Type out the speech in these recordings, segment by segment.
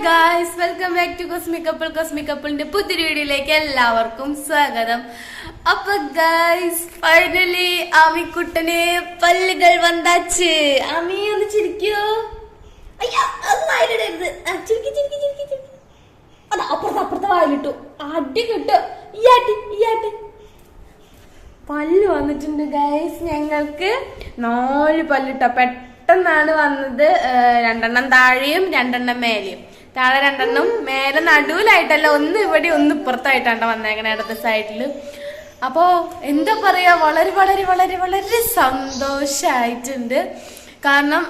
Guys, welcome back to കോസ്മികപ്പിളിന്റെ പുതിയൊരു വീഡിയോയിലേക്ക് എല്ലാവർക്കും സ്വാഗതം. അപ്പൊ ഗായ്സ്, ഫൈനലി ആമിക്കുട്ടന് പല്ലുകൾ വന്നാച്ച്. ആമി ഒന്ന് ചിരിക്കോ? അയ്യോ, അത് അപ്പുറത്തെ വായിലിട്ടു. അടി കിട്ടു. ഈ പല്ല് വന്നിട്ടുണ്ട് ഗായ്സ്. ഞങ്ങൾക്ക് 4 പല്ലിട്ട പെട്ടെന്നാണ് വന്നത്. 2 താഴെയും 2 മേലെയും. താഴെ 2 മേലെ നടുവിലായിട്ടല്ല, ഒന്ന് ഇവിടെ ഒന്ന് ഇപ്പുറത്തായിട്ടാണ് വന്നേക്കണേ, അടുത്ത സൈഡില്. അപ്പോ എന്താ പറയാ, വളരെ വളരെ വളരെ വളരെ സന്തോഷായിട്ടുണ്ട്. കാരണം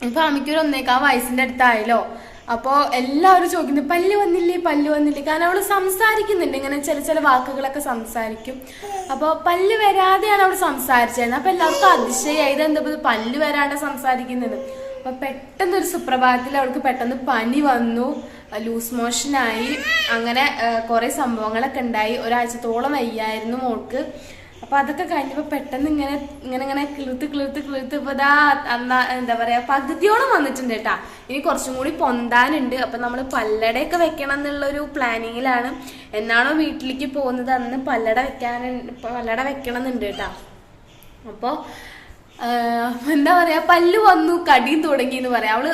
ഇപ്പൊ അമ്മയ്ക്കൊരു 1.25 വയസ്സിന്റെ അടുത്തായല്ലോ. അപ്പോ എല്ലാവരും ചോദിക്കുന്നു പല്ല് വന്നില്ലേ. കാരണം അവള് സംസാരിക്കുന്നുണ്ട്, ഇങ്ങനെ ചില വാക്കുകളൊക്കെ സംസാരിക്കും. അപ്പൊ പല്ല് വരാതെയാണ് അവള് സംസാരിച്ചിരുന്നത്. അപ്പൊ എല്ലാവർക്കും അതിശയായി, ഇതെന്താ പല്ല് വരാണ്ട് സംസാരിക്കുന്നത്. അപ്പൊ പെട്ടെന്നൊരു സുപ്രഭാതത്തിൽ അവൾക്ക് പെട്ടെന്ന് പനി വന്നു, ലൂസ് മോഷനായി, അങ്ങനെ കുറെ സംഭവങ്ങളൊക്കെ ഉണ്ടായി. ഒരാഴ്ചത്തോളം വയ്യായിരുന്നു മോൾക്ക്. അപ്പൊ അതൊക്കെ കഴിഞ്ഞപ്പോ പെട്ടെന്ന് ഇങ്ങനെ കിളുത്ത് ഇപ്പൊ എന്താ പറയാ, പകുതിയോളം വന്നിട്ടുണ്ട് കേട്ടാ. ഇനി കുറച്ചും കൂടി പൊന്താനുണ്ട്. അപ്പൊ നമ്മള് പല്ലടയൊക്കെ വെക്കണം എന്നുള്ളൊരു പ്ലാനിങ്ങിലാണ്. എന്നാണോ വീട്ടിലേക്ക് പോകുന്നത് അന്ന് പല്ലട വെക്കണം എന്നുണ്ട് കേട്ടാ. അപ്പൊ എന്താ പറയാ, പല്ല് വന്നു, കടിയും തുടങ്ങി എന്ന് പറയാം. അവള്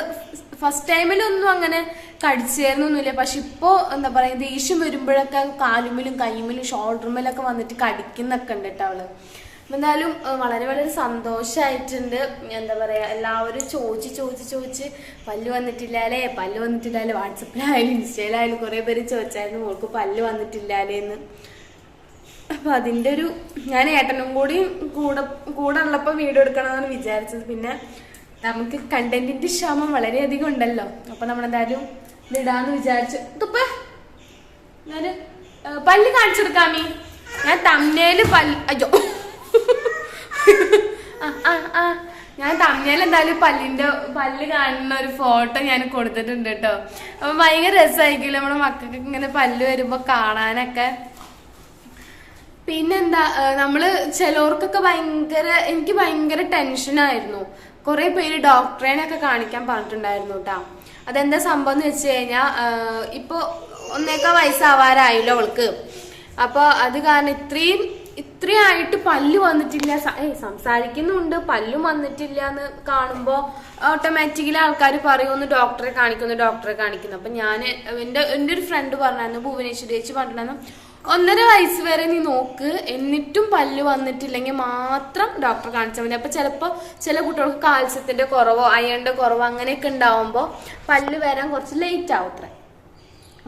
ഫസ്റ്റ് ടൈമിലൊന്നും അങ്ങനെ കടിച്ചേർന്നൊന്നുമില്ല. പക്ഷെ ഇപ്പോ എന്താ പറയാ, ദേഷ്യം വരുമ്പോഴൊക്കെ കാലുമ്മലും കൈമ്മലും ഷോൾഡറുമ്മലൊക്കെ വന്നിട്ട് കടിക്കുന്നൊക്കെ ഉണ്ട് കേട്ടോ അവള്. എന്തായാലും വളരെ വളരെ സന്തോഷായിട്ടുണ്ട്. എന്താ പറയാ, എല്ലാവരും ചോദിച്ച് പല്ല് വന്നിട്ടില്ലാലേ വാട്സപ്പിലായാലും ഇൻസ്റ്റയിലായാലും കുറെ പേര് ചോദിച്ചായിരുന്നു മോൾക്ക് പല്ല് വന്നിട്ടില്ലാലേന്ന്. അപ്പൊ അതിന്റെ ഒരു, ഞാൻ ഏട്ടനും കൂടി കൂടെ ഉള്ളപ്പോ വീഡിയോ എടുക്കണമെന്നാണ് വിചാരിച്ചത്. പിന്നെ നമുക്ക് കണ്ടന്റിന്റെ ക്ഷാമം വളരെയധികം ഉണ്ടല്ലോ. അപ്പൊ നമ്മളെന്തായാലും ഇതിടാന്ന് വിചാരിച്ചു. തുപ്പ ഞാന് പല്ല് കാണിച്ചെടുക്കാമീ. ഞാൻ തമ്മേല് അയ്യോ ഞാൻ തമ്മേൽ എന്തായാലും പല്ല് കാണുന്ന ഒരു ഫോട്ടോ ഞാൻ കൊടുത്തിട്ടുണ്ട് കേട്ടോ. അപ്പൊ ഭയങ്കര രസമായിരിക്കില്ല നമ്മുടെ മക്കൾക്ക് ഇങ്ങനെ പല്ല് വരുമ്പോ കാണാനൊക്കെ. പിന്നെന്താ, നമ്മള് ചിലവർക്കൊക്കെ എനിക്ക് ഭയങ്കര ടെൻഷനായിരുന്നു. കുറെ പേര് ഡോക്ടറേനൊക്കെ കാണിക്കാൻ പറഞ്ഞിട്ടുണ്ടായിരുന്നു കേട്ടാ. അതെന്താ സംഭവം എന്ന് വെച്ച് കഴിഞ്ഞാ, ഇപ്പൊ 1.25 വയസ്സാവാറായല്ലോ അവൾക്ക്. അപ്പൊ അത് കാരണം ഇത്രയും ആയിട്ട് പല്ല് വന്നിട്ടില്ല, സംസാരിക്കുന്നുണ്ട്, പല്ലും വന്നിട്ടില്ല എന്ന് കാണുമ്പോ ഓട്ടോമാറ്റിക്കലി ആൾക്കാർ പറയുമെന്ന് ഡോക്ടറെ കാണിക്കുന്നു. അപ്പൊ എന്റെ ഒരു ഫ്രണ്ട് പറഞ്ഞായിരുന്നു, ഭുവനേശ്വരി ചേച്ചി പറഞ്ഞിട്ടുണ്ടായിരുന്നു, 1.5 വയസ്സ് വരെ നീ നോക്ക്, എന്നിട്ടും പല്ല് വന്നിട്ടില്ലെങ്കിൽ മാത്രം ഡോക്ടറെ കാണിച്ചാൽ മതി. അപ്പൊ ചിലപ്പോ ചില കുട്ടികൾക്ക് കാൽസ്യത്തിന്റെ കുറവോ അയണിന്റെ കുറവോ അങ്ങനെയൊക്കെ ഉണ്ടാവുമ്പോ പല്ല് വരാൻ കുറച്ച് ലേറ്റ് ആവത്രേ.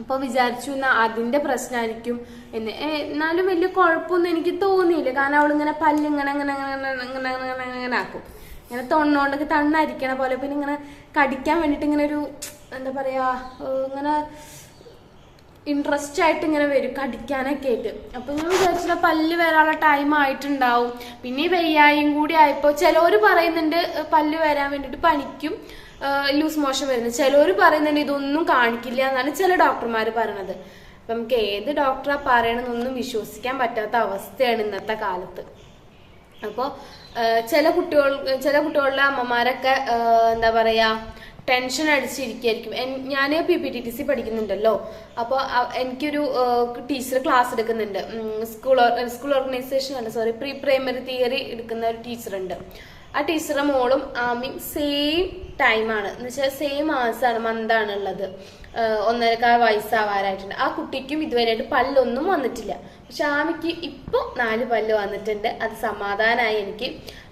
അപ്പൊ വിചാരിച്ചു അതിന്റെ പ്രശ്നമായിരിക്കും എന്ന്. എന്നാലും വലിയ കുഴപ്പമൊന്നും എനിക്ക് തോന്നിയില്ല. കാരണം അവളിങ്ങനെ പല്ല് ഇങ്ങനെ ആക്കും, ഇങ്ങനെ തൊണ്ണോണ്ടൊക്കെ തണ്ണരിക്കണ പോലെ. പിന്നെ ഇങ്ങനെ കടിക്കാൻ വേണ്ടിട്ട് ഇങ്ങനെ ഒരു എന്താ പറയാ, ഇങ്ങനെ ഇൻട്രസ്റ്റ് ആയിട്ട് ഇങ്ങനെ വരും കടിക്കാനൊക്കെ ആയിട്ട്. അപ്പൊ ഞാൻ വിചാരിച്ചില്ല പല്ല് വരാനുള്ള ടൈം ആയിട്ടുണ്ടാവും. പിന്നെ ഈ വയ്യായും കൂടി ആയപ്പോ ചിലവര് പറയുന്നുണ്ട് പല്ല് വരാൻ വേണ്ടിട്ട് പനിക്കും, ലൂസ് മോഷൻ വരുന്നത്. ചിലവര് പറയുന്നുണ്ട് ഇതൊന്നും കാണിക്കില്ല എന്നാണ് ചില ഡോക്ടർമാര് പറയണത്. അപ്പൊ നമുക്ക് ഏത് ഡോക്ടറാ പറയണമെന്നൊന്നും വിശ്വസിക്കാൻ പറ്റാത്ത അവസ്ഥയാണ് ഇന്നത്തെ കാലത്ത്. അപ്പൊ ചില കുട്ടികളുടെ അമ്മമാരൊക്കെ എന്താ പറയാ, ടെൻഷൻ അടിച്ചിരിക്കും. ഞാൻ PPTTC പഠിക്കുന്നുണ്ടല്ലോ. അപ്പോൾ എനിക്കൊരു ടീച്ചർ ക്ലാസ് എടുക്കുന്നുണ്ട്. സ്കൂൾ ഓർഗനൈസേഷൻ അല്ല, സോറി, പ്രീ പ്രൈമറി തിയറി എടുക്കുന്ന ഒരു ടീച്ചറുണ്ട്. ആ ടീച്ചറുടെ മോളും ആമിയും സെയിം ടൈമാണ്, എന്ന് വെച്ചാൽ സെയിം മാസമാണ്, മന്താണ് ഉള്ളത്. 1.25 വയസ്സാവാറായിട്ടുണ്ട്. ആ കുട്ടിക്കും ഇതുവരെയായിട്ട് പല്ലൊന്നും വന്നിട്ടില്ല. പക്ഷെ ആമിക്ക് ഇപ്പൊ 4 പല്ല് വന്നിട്ടുണ്ട്. അത് സമാധാനമായി എനിക്ക്.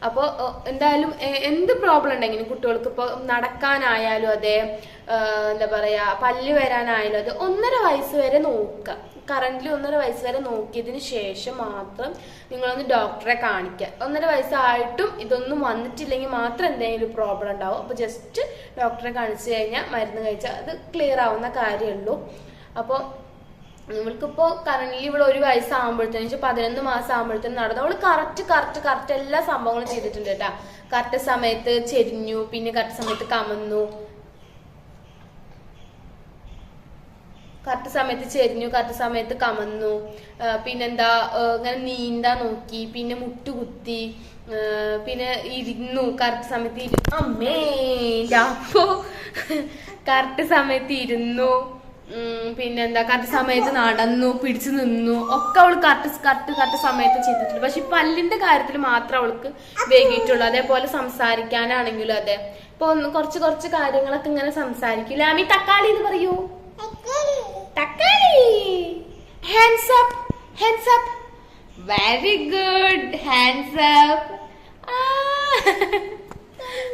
അപ്പോൾ എന്തായാലും എന്ത് പ്രോബ്ലം ഉണ്ടെങ്കിലും കുട്ടികൾക്ക് ഇപ്പോൾ നടക്കാനായാലും അതെ, എന്താ പറയാ, പല്ല് വരാനായാലും അതെ, 1.5 വയസ്സ് വരെ നോക്കുക. കറന്റ്ലി 1.5 വയസ്സ് വരെ നോക്കിയതിന് ശേഷം മാത്രം നിങ്ങളൊന്ന് ഡോക്ടറെ കാണിക്കുക. 1.5 വയസ്സായിട്ടും ഇതൊന്നും വന്നിട്ടില്ലെങ്കിൽ മാത്രം എന്തെങ്കിലും പ്രോബ്ലം ഉണ്ടാവും. അപ്പൊ ജസ്റ്റ് ഡോക്ടറെ കാണിച്ചു കഴിഞ്ഞാൽ മരുന്ന് കഴിച്ചാൽ അത് ക്ലിയർ ആവുന്ന കാര്യമുള്ളൂ. അപ്പോൾ നമ്മൾക്കിപ്പോ കറന്റ്ലി ഇവിടെ 1 വയസ്സാകുമ്പോഴത്തേനും 11 മാസം ആകുമ്പോഴത്തേനും നടന്നു. അവള് കറക്റ്റ് എല്ലാ സംഭവങ്ങളും ചെയ്തിട്ടുണ്ട് കേട്ടാ. കറക്റ്റ് സമയത്ത് ചെരിഞ്ഞു, പിന്നെ കറക്റ്റ് സമയത്ത് കമന്നു, കറക്റ്റ് സമയത്ത് കമന്നു. പിന്നെന്താ, ഇങ്ങനെ നീന്താൻ നോക്കി, പിന്നെ മുട്ടുകുത്തി, പിന്നെ ഇരുന്നു കറക്റ്റ് സമയത്ത്. അമ്മേ, അപ്പോ കറക്റ്റ് സമയത്ത് ഇരുന്നു, പിന്നെന്താ കറക്റ്റ് സമയത്ത് നടന്നു, പിടിച്ചു നിന്നു, ഒക്കെ അവള് കറക്റ്റ് സമയത്ത് ചെയ്തിട്ടുണ്ട്. പക്ഷെ പല്ലിന്റെ കാര്യത്തിൽ മാത്രം അവൾക്ക് വൈകിട്ടുള്ളൂ. അതേപോലെ സംസാരിക്കാനാണെങ്കിലും അതെ. ഇപ്പൊ കുറച്ച് കാര്യങ്ങളൊക്കെ ഇങ്ങനെ സംസാരിക്കില്ല. ആമി തക്കാളി എന്ന് പറയൂ. തക്കാളി. Hands up, hands up. Very good, hands up.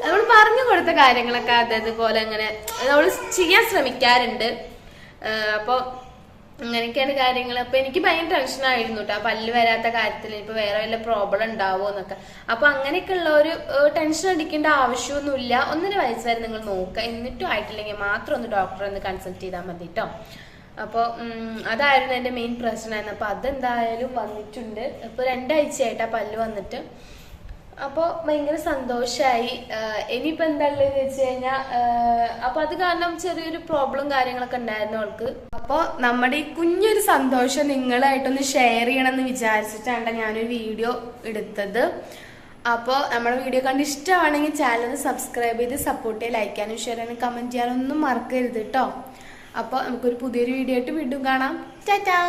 നമ്മൾ പറഞ്ഞു കൊടുത്ത കാര്യങ്ങളൊക്കെ അതേപോലെ അങ്ങനെ നമ്മൾ ചെയ്യാൻ ശ്രമിക്കാറുണ്ട്. അപ്പൊ അങ്ങനെയൊക്കെയാണ് കാര്യങ്ങൾ. അപ്പൊ എനിക്ക് ഭയങ്കര ടെൻഷനായിരുന്നു കേട്ടോ പല്ല് വരാത്ത കാര്യത്തിൽ. ഇപ്പൊ വേറെ വല്ല പ്രോബ്ലം ഉണ്ടാവോ എന്നൊക്കെ. അപ്പൊ അങ്ങനെയൊക്കെ ഉള്ള ഒരു ടെൻഷൻ അടിക്കേണ്ട ആവശ്യമൊന്നുമില്ല. 1.5 വയസ്സ് വരെ നിങ്ങൾ നോക്കുക. എന്നിട്ടും ആയിട്ടില്ലെങ്കിൽ മാത്രം ഒന്ന് ഡോക്ടറെ ഒന്ന് കൺസൾട്ട് ചെയ്താൽ മതി കേട്ടോ. അപ്പോൾ അതായിരുന്നു എൻ്റെ മെയിൻ പ്രശ്നമായിരുന്നു. അപ്പൊ അതെന്തായാലും വന്നിട്ടുണ്ട്. ഇപ്പൊ 2 ആഴ്ചയായിട്ടാ പല്ല് വന്നിട്ട്. അപ്പോൾ ഭയങ്കര സന്തോഷമായി. ഇനിയിപ്പോൾ എന്താ ഉള്ളതെന്ന് വെച്ച് കഴിഞ്ഞാൽ അപ്പൊ അത് കാരണം ചെറിയൊരു പ്രോബ്ലം കാര്യങ്ങളൊക്കെ ഉണ്ടായിരുന്നു അവൾക്ക്. അപ്പോൾ നമ്മുടെ ഈ കുഞ്ഞൊരു സന്തോഷം നിങ്ങളായിട്ടൊന്ന് ഷെയർ ചെയ്യണമെന്ന് വിചാരിച്ചിട്ടാണ് ഞാനൊരു വീഡിയോ എടുത്തത്. അപ്പോൾ നമ്മുടെ വീഡിയോ കണ്ട് ഇഷ്ടമാണെങ്കിൽ ചാനൽ സബ്സ്ക്രൈബ് ചെയ്ത് സപ്പോർട്ട് ചെയ്യാൻ, ലൈക്ക് ചെയ്യാനും ഷെയർ ചെയ്യാനും കമൻറ്റ് ചെയ്യാനൊന്നും മറക്കരുത് കേട്ടോ. അപ്പോൾ നമുക്കൊരു പുതിയൊരു വീഡിയോ ആയിട്ട് വീണ്ടും കാണാം. ടാറ്റാ.